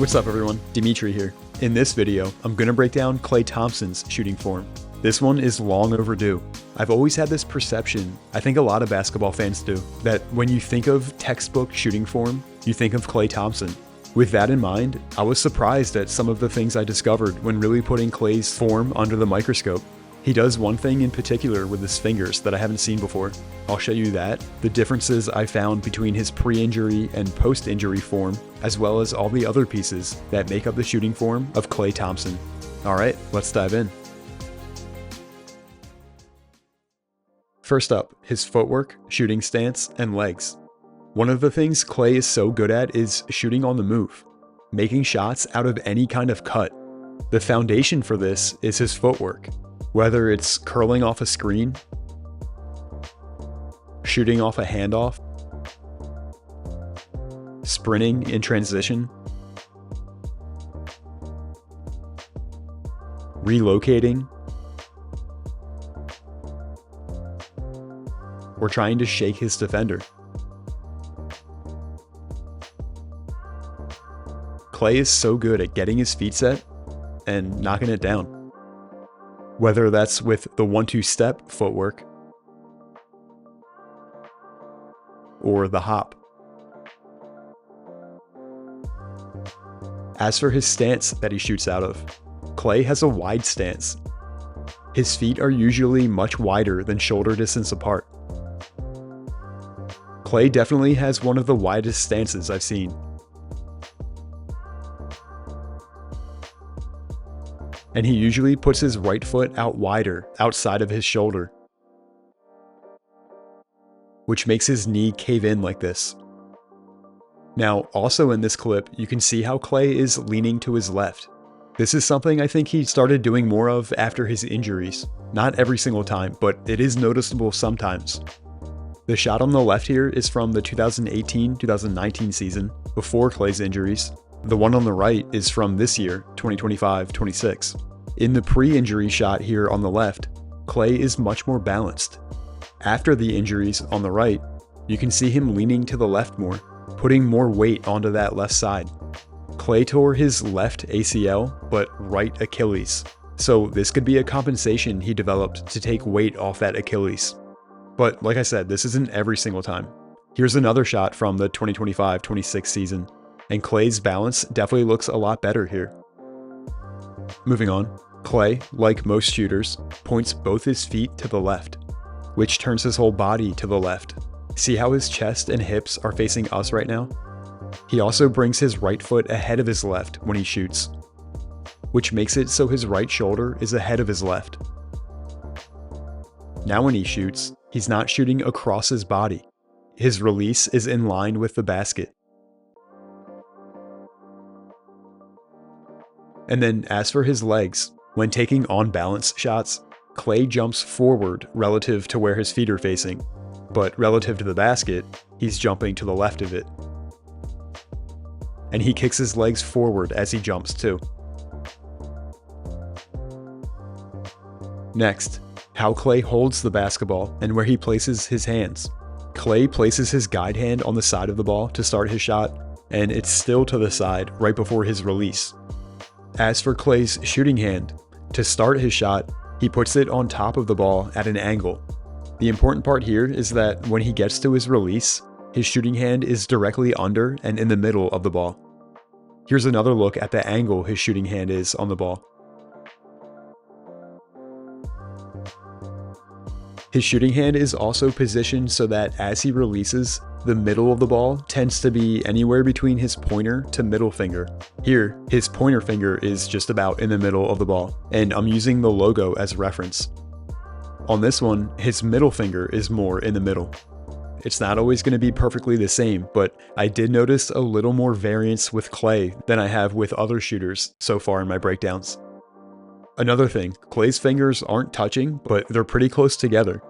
What's up everyone, Dimitri here. In this video, I'm going to break down Klay Thompson's shooting form. This one is long overdue. I've always had this perception, I think a lot of basketball fans do, that when you think of textbook shooting form, you think of Klay Thompson. With that in mind, I was surprised at some of the things I discovered when really putting Klay's form under the microscope. He does one thing in particular with his fingers that I haven't seen before. I'll show you that, the differences I found between his pre-injury and post-injury form, as well as all the other pieces that make up the shooting form of Klay Thompson. Alright, let's dive in. First up, his footwork, shooting stance, and legs. One of the things Klay is so good at is shooting on the move, making shots out of any kind of cut. The foundation for this is his footwork. Whether it's curling off a screen, shooting off a handoff, sprinting in transition, relocating, or trying to shake his defender. Klay is so good at getting his feet set and knocking it down. Whether that's with the 1-2 step footwork or the hop. As for his stance that he shoots out of, Klay has a wide stance. His feet are usually much wider than shoulder distance apart. Klay definitely has one of the widest stances I've seen. And he usually puts his right foot out wider, outside of his shoulder, which makes his knee cave in like this. Now, also in this clip, you can see how Klay is leaning to his left. This is something I think he started doing more of after his injuries. Not every single time, but it is noticeable sometimes. The shot on the left here is from the 2018-2019 season, before Klay's injuries. The one on the right is from this year, 2025-26. In the pre-injury shot here on the left, Klay is much more balanced. After the injuries on the right, you can see him leaning to the left more, putting more weight onto that left side. Klay tore his left ACL, but right Achilles. So this could be a compensation he developed to take weight off that Achilles. But like I said, this isn't every single time. Here's another shot from the 2025-26 season. And Klay's balance definitely looks a lot better here. Moving on, Klay, like most shooters, points both his feet to the left, which turns his whole body to the left. See how his chest and hips are facing us right now? He also brings his right foot ahead of his left when he shoots, which makes it so his right shoulder is ahead of his left. Now when he shoots, he's not shooting across his body. His release is in line with the basket. And then as for his legs, when taking on-balance shots, Klay jumps forward relative to where his feet are facing, but relative to the basket, he's jumping to the left of it. And he kicks his legs forward as he jumps too. Next, how Klay holds the basketball and where he places his hands. Klay places his guide hand on the side of the ball to start his shot, and it's still to the side right before his release. As for Klay's shooting hand, to start his shot, he puts it on top of the ball at an angle. The important part here is that when he gets to his release, his shooting hand is directly under and in the middle of the ball. Here's another look at the angle his shooting hand is on the ball. His shooting hand is also positioned so that as he releases, the middle of the ball tends to be anywhere between his pointer to middle finger. Here, his pointer finger is just about in the middle of the ball, and I'm using the logo as reference. On this one, his middle finger is more in the middle. It's not always going to be perfectly the same, but I did notice a little more variance with Klay than I have with other shooters so far in my breakdowns. Another thing, Klay's fingers aren't touching, but they're pretty close together.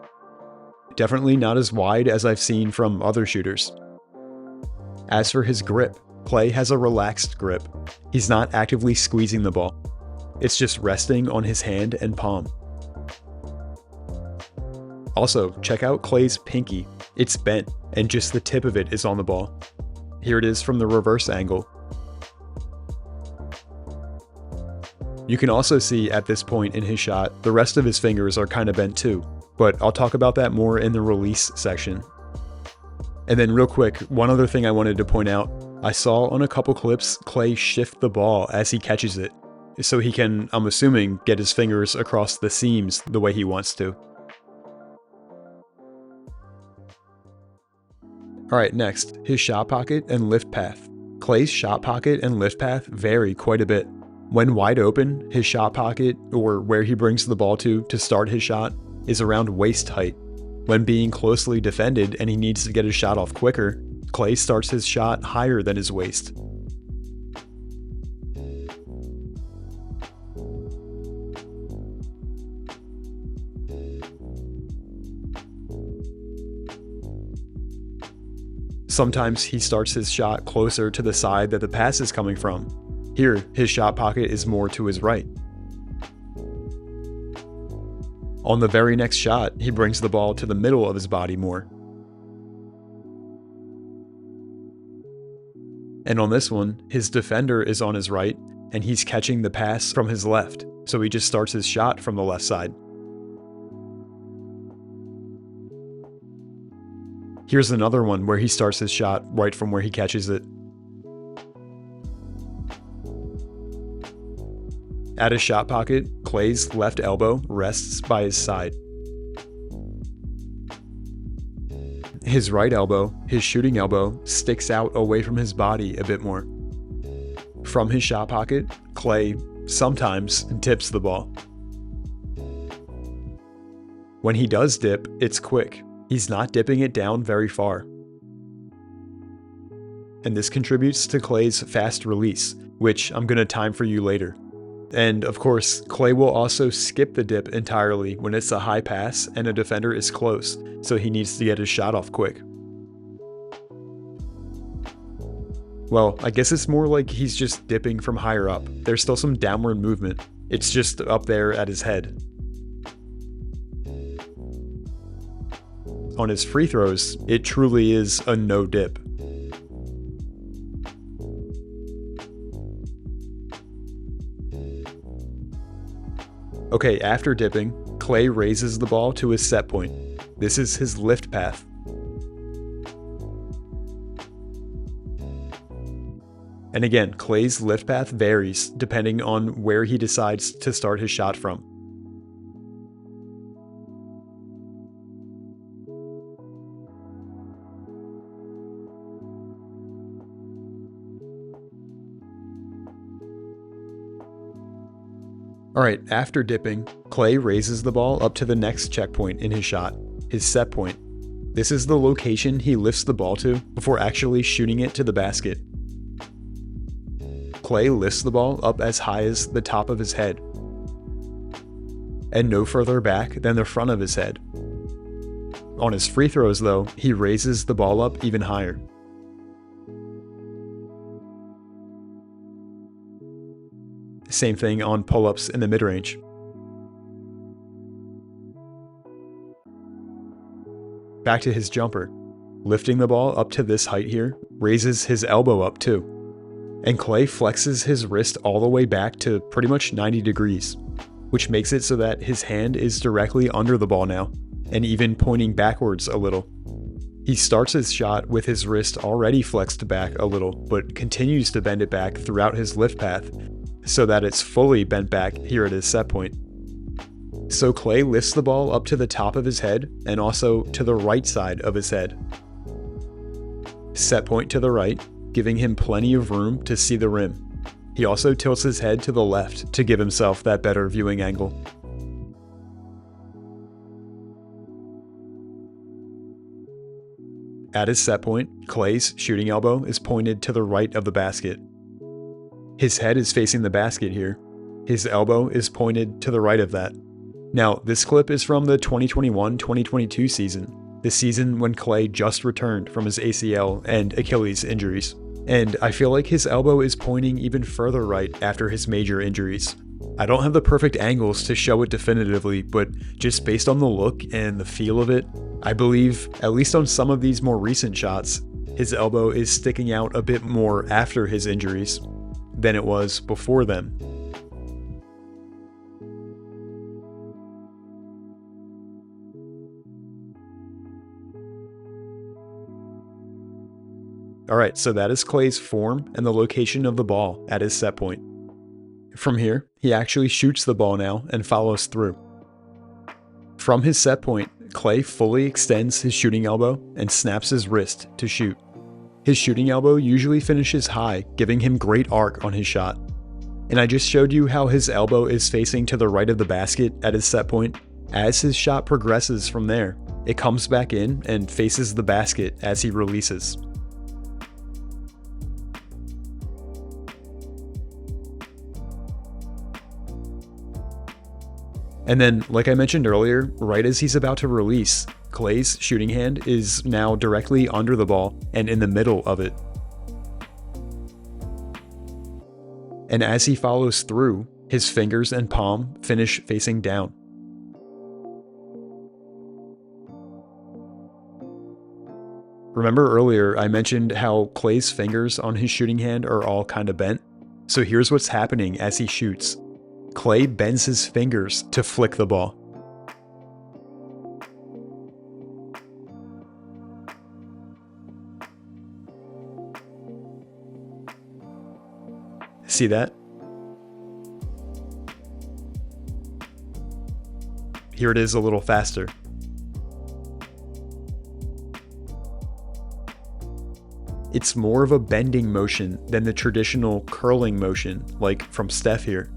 Definitely not as wide as I've seen from other shooters. As for his grip, Klay has a relaxed grip. He's not actively squeezing the ball. It's just resting on his hand and palm. Also, check out Klay's pinky. It's bent, and just the tip of it is on the ball. Here it is from the reverse angle. You can also see at this point in his shot, the rest of his fingers are kind of bent too, but I'll talk about that more in the release section. And then real quick, one other thing I wanted to point out, I saw on a couple clips Klay shift the ball as he catches it, so he can, I'm assuming, get his fingers across the seams the way he wants to. Alright, next, his shot pocket and lift path. Klay's shot pocket and lift path vary quite a bit. When wide open, his shot pocket, or where he brings the ball to start his shot, is around waist height. When being closely defended and he needs to get his shot off quicker, Klay starts his shot higher than his waist. Sometimes he starts his shot closer to the side that the pass is coming from. Here, his shot pocket is more to his right. On the very next shot, he brings the ball to the middle of his body more. And on this one, his defender is on his right, and he's catching the pass from his left, so he just starts his shot from the left side. Here's another one where he starts his shot right from where he catches it. At his shot pocket, Klay's left elbow rests by his side. His right elbow, his shooting elbow, sticks out away from his body a bit more. From his shot pocket, Klay sometimes dips the ball. When he does dip, it's quick. He's not dipping it down very far. And this contributes to Klay's fast release, which I'm going to time for you later. And of course, Klay will also skip the dip entirely when it's a high pass and a defender is close, so he needs to get his shot off quick. Well, I guess it's more like he's just dipping from higher up. There's still some downward movement. It's just up there at his head. On his free throws, it truly is a no dip. Okay, after dipping, Klay raises the ball to his set point. This is his lift path. And again, Klay's lift path varies depending on where he decides to start his shot from. Alright, after dipping, Klay raises the ball up to the next checkpoint in his shot, his set point. This is the location he lifts the ball to before actually shooting it to the basket. Klay lifts the ball up as high as the top of his head, and no further back than the front of his head. On his free throws though, he raises the ball up even higher. Same thing on pull-ups in the mid-range. Back to his jumper. Lifting the ball up to this height here, raises his elbow up too. And Klay flexes his wrist all the way back to pretty much 90 degrees, which makes it so that his hand is directly under the ball now, and even pointing backwards a little. He starts his shot with his wrist already flexed back a little, but continues to bend it back throughout his lift path, so that it's fully bent back here at his set point. So Klay lifts the ball up to the top of his head and also to the right side of his head. Set point to the right, giving him plenty of room to see the rim. He also tilts his head to the left to give himself that better viewing angle. At his set point, Klay's shooting elbow is pointed to the right of the basket. His head is facing the basket here. His elbow is pointed to the right of that. Now, this clip is from the 2021-2022 season, the season when Klay just returned from his ACL and Achilles injuries. And I feel like his elbow is pointing even further right after his major injuries. I don't have the perfect angles to show it definitively, but just based on the look and the feel of it, I believe, at least on some of these more recent shots, his elbow is sticking out a bit more after his injuries than it was before them. Alright, so that is Klay's form and the location of the ball at his set point. From here, he actually shoots the ball now and follows through. From his set point, Klay fully extends his shooting elbow and snaps his wrist to shoot. His shooting elbow usually finishes high, giving him great arc on his shot. And I just showed you how his elbow is facing to the right of the basket at his set point. As his shot progresses from there, it comes back in and faces the basket as he releases. And then, like I mentioned earlier, right as he's about to release, Klay's shooting hand is now directly under the ball and in the middle of it. And as he follows through, his fingers and palm finish facing down. Remember earlier I mentioned how Klay's fingers on his shooting hand are all kind of bent? So here's what's happening as he shoots. Klay bends his fingers to flick the ball. See that? Here it is a little faster. It's more of a bending motion than the traditional curling motion, like from Steph here.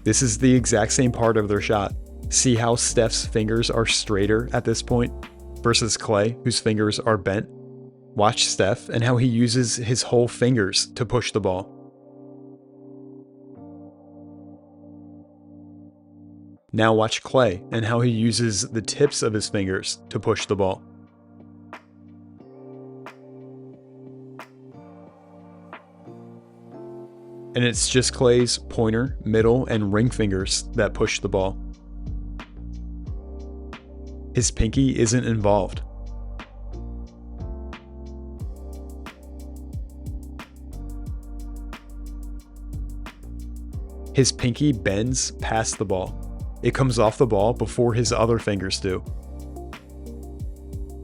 This is the exact same part of their shot. See how Steph's fingers are straighter at this point versus Klay, whose fingers are bent? Watch Steph and how he uses his whole fingers to push the ball. Now watch Klay and how he uses the tips of his fingers to push the ball. And it's just Klay's pointer, middle, and ring fingers that push the ball. His pinky isn't involved. His pinky bends past the ball. It comes off the ball before his other fingers do.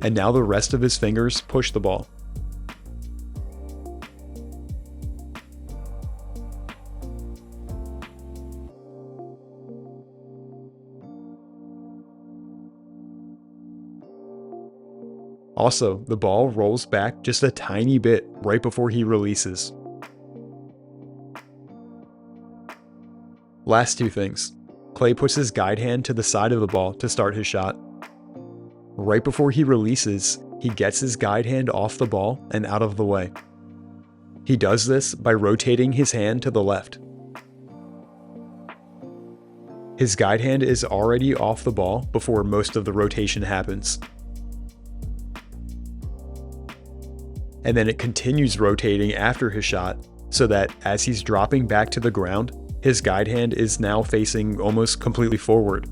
And now the rest of his fingers push the ball. Also, the ball rolls back just a tiny bit right before he releases. Last two things. Klay puts his guide hand to the side of the ball to start his shot. Right before he releases, he gets his guide hand off the ball and out of the way. He does this by rotating his hand to the left. His guide hand is already off the ball before most of the rotation happens. And then it continues rotating after his shot, so that as he's dropping back to the ground, his guide hand is now facing almost completely forward.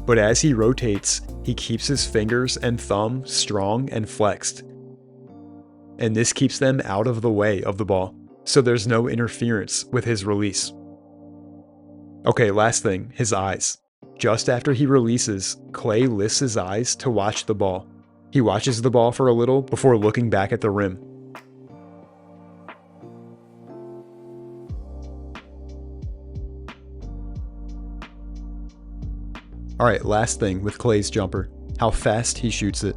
But as he rotates, he keeps his fingers and thumb strong and flexed. And this keeps them out of the way of the ball, so there's no interference with his release. Okay, last thing, his eyes. Just after he releases, Klay lifts his eyes to watch the ball. He watches the ball for a little before looking back at the rim. Alright, last thing with Klay's jumper, how fast he shoots it.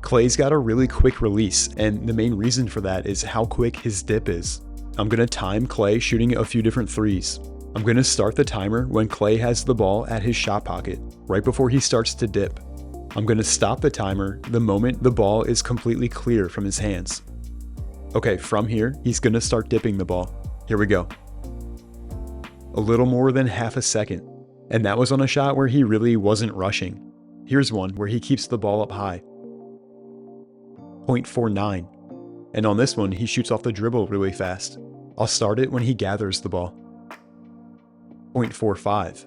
Klay's got a really quick release, and the main reason for that is how quick his dip is. I'm going to time Klay shooting a few different threes. I'm going to start the timer when Klay has the ball at his shot pocket, right before he starts to dip. I'm going to stop the timer the moment the ball is completely clear from his hands. Okay, from here, he's going to start dipping the ball. Here we go. A little more than half a second. And that was on a shot where he really wasn't rushing. Here's one where he keeps the ball up high. 0.49. And on this one, he shoots off the dribble really fast. I'll start it when he gathers the ball. 0.45.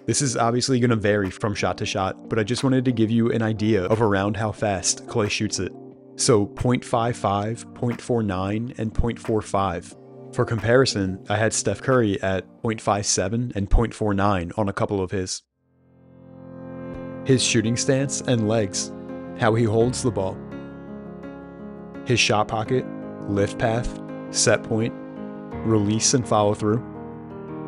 This is obviously going to vary from shot to shot, but I just wanted to give you an idea of around how fast Klay shoots it. So 0.55, 0.49, and 0.45. For comparison, I had Steph Curry at 0.57 and 0.49 on a couple of his. His shooting stance and legs, how he holds the ball. his shot pocket, lift path, set point, release and follow through,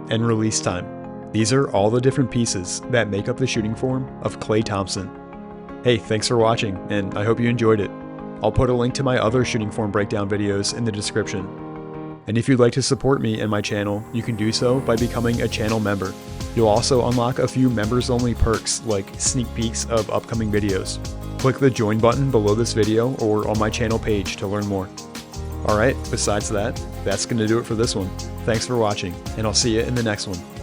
and release time. These are all the different pieces that make up the shooting form of Klay Thompson. Hey, thanks for watching, and I hope you enjoyed it. I'll put a link to my other shooting form breakdown videos in the description. And if you'd like to support me and my channel, you can do so by becoming a channel member. You'll also unlock a few members-only perks like sneak peeks of upcoming videos. Click the join button below this video or on my channel page to learn more. Alright, besides that, that's going to do it for this one. Thanks for watching, and I'll see you in the next one.